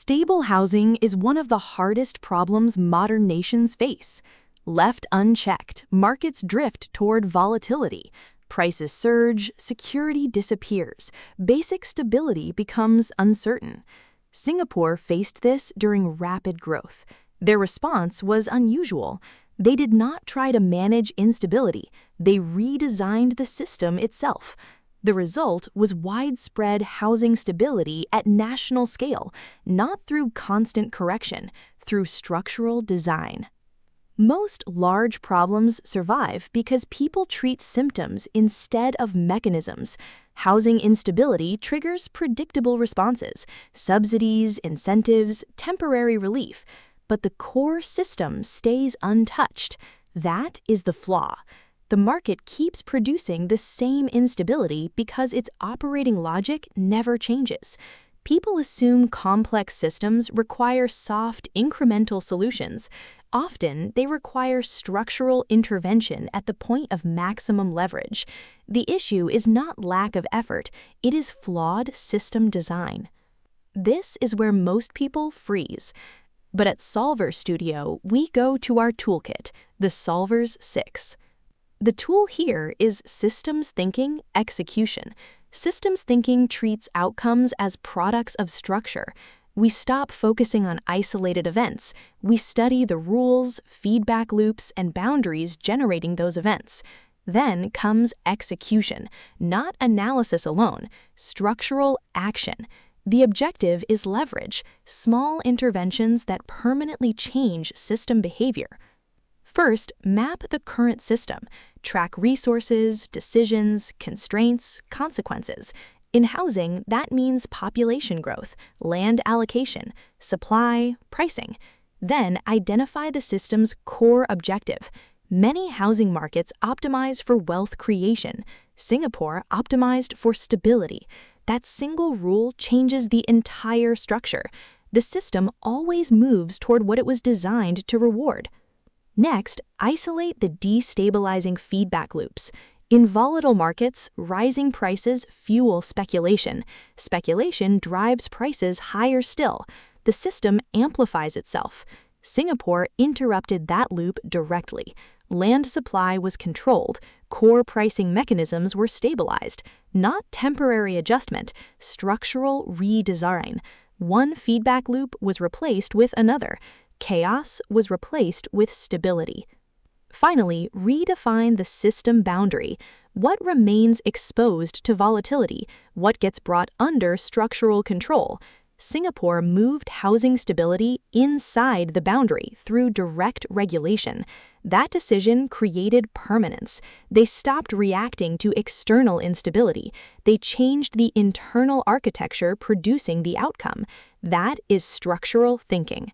Stable housing is one of the hardest problems modern nations face. Left unchecked, markets drift toward volatility. Prices surge, security disappears, basic stability becomes uncertain. Singapore faced this during rapid growth. Their response was unusual. They did not try to manage instability, they redesigned the system itself. The result was widespread housing stability at national scale, not through constant correction, through structural design. Most large problems survive because people treat symptoms instead of mechanisms. Housing instability triggers predictable responses, subsidies, incentives, temporary relief, but the core system stays untouched. That is the flaw. The market keeps producing the same instability because its operating logic never changes. People assume complex systems require soft, incremental solutions. Often, they require structural intervention at the point of maximum leverage. The issue is not lack of effort, it is flawed system design. This is where most people freeze. But at Solver Studio, we go to our toolkit, the Solvers 6. The tool here is systems thinking execution. Systems thinking treats outcomes as products of structure. We stop focusing on isolated events. We study the rules, feedback loops, and boundaries generating those events. Then comes execution, not analysis alone, structural action. The objective is leverage, small interventions that permanently change system behavior. First, map the current system. Track resources, decisions, constraints, consequences. In housing, that means population growth, land allocation, supply, pricing. Then, identify the system's core objective. Many housing markets optimize for wealth creation. Singapore optimized for stability. That single rule changes the entire structure. The system always moves toward what it was designed to reward. Next, isolate the destabilizing feedback loops. In volatile markets, rising prices fuel speculation. Speculation drives prices higher still. The system amplifies itself. Singapore interrupted that loop directly. Land supply was controlled. Core pricing mechanisms were stabilized. Not temporary adjustment, structural redesign. One feedback loop was replaced with another. Chaos was replaced with stability. Finally, redefine the system boundary. What remains exposed to volatility? What gets brought under structural control? Singapore moved housing stability inside the boundary through direct regulation. That decision created permanence. They stopped reacting to external instability. They changed the internal architecture producing the outcome. That is structural thinking.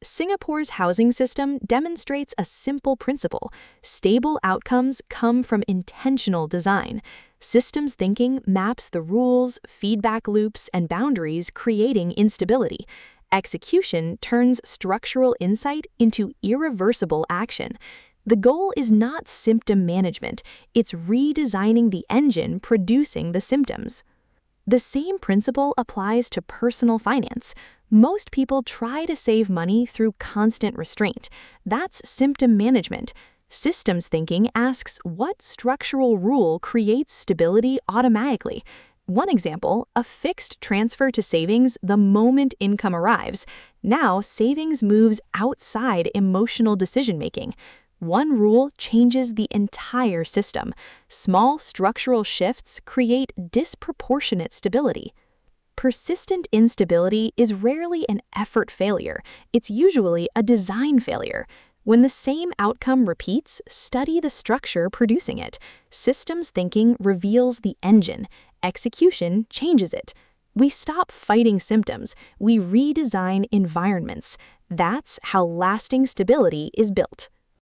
Singapore's housing system demonstrates a simple principle. Stable outcomes come from intentional design. Systems thinking maps the rules, feedback loops, and boundaries creating instability. Execution turns structural insight into irreversible action. The goal is not symptom management, it's redesigning the engine producing the symptoms. The same principle applies to personal finance. Most people try to save money through constant restraint. That's symptom management. Systems thinking asks what structural rule creates stability automatically. One example, a fixed transfer to savings the moment income arrives. Now, savings moves outside emotional decision-making. One rule changes the entire system. Small structural shifts create disproportionate stability. Persistent instability is rarely an effort failure. It's usually a design failure. When the same outcome repeats, study the structure producing it. Systems thinking reveals the engine. Execution changes it. We stop fighting symptoms. We redesign environments. That's how lasting stability is built.